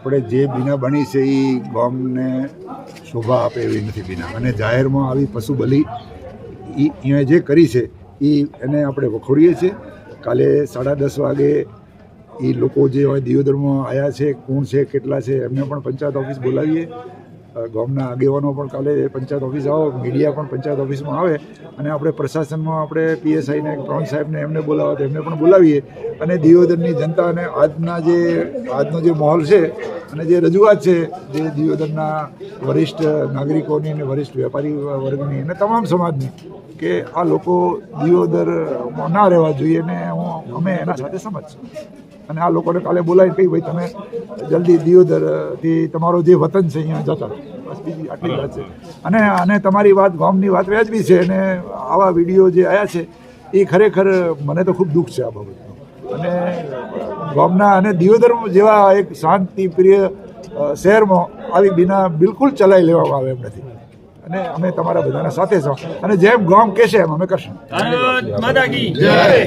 આપણે જે બીના બની છે એ ગામને શોભા આપે એવી નથી બીના, અને જાહેરમાં આવી પશુ બલિ અહીંયા જે કરી છે એને આપણે વખોડીએ છીએ. કાલે 10:30 વાગે એ લોકો જે હોય દિયોદરમાં આવ્યા છે, કોણ છે, કેટલા છે, એમને પણ પંચાયત ઓફિસ બોલાવીએ. ગામના આગેવાનો પણ કાલે પંચાયત ઓફિસ આવો, મીડિયા પણ પંચાયત ઓફિસમાં આવે, અને આપણે પ્રશાસનમાં આપણે પીએસઆઈને, પ્રાંત સાહેબને એમને બોલાવો તો એમને પણ બોલાવીએ. અને દિયોદરની જનતાને આજનો જે માહોલ છે અને જે રજૂઆત છે, જે દિયોદરના વરિષ્ઠ નાગરિકોની અને વરિષ્ઠ વેપારી વર્ગની અને તમામ સમાજની, કે આ લોકો દિયોદરમાં ના રહેવા જોઈએ ને અમે એના સાથે સમજ છું. અને આ લોકોને કાલે બોલાવીને કહી, ભાઈ તમે જલ્દી દિયોદરથી તમારો જે વતન છે અહીંયા જતા રહો. બસ બીજી આટલી વાત છે. અને તમારી વાત, ગામની વાત વ્યાજબી છે, અને આવા વિડીયો જે આવ્યા છે એ ખરેખર મને તો ખૂબ દુઃખ છે આ બાબતનું. અને ગામના અને દિયોદર જેવા એક શાંતિપ્રિય શહેરમાં આવી બીના બિલકુલ ચલાવી લેવામાં આવે એમ નથી. અને અમે તમારા બધાના સાથે છો, અને જેમ ગામ કહેશે એમ અમે કરશું.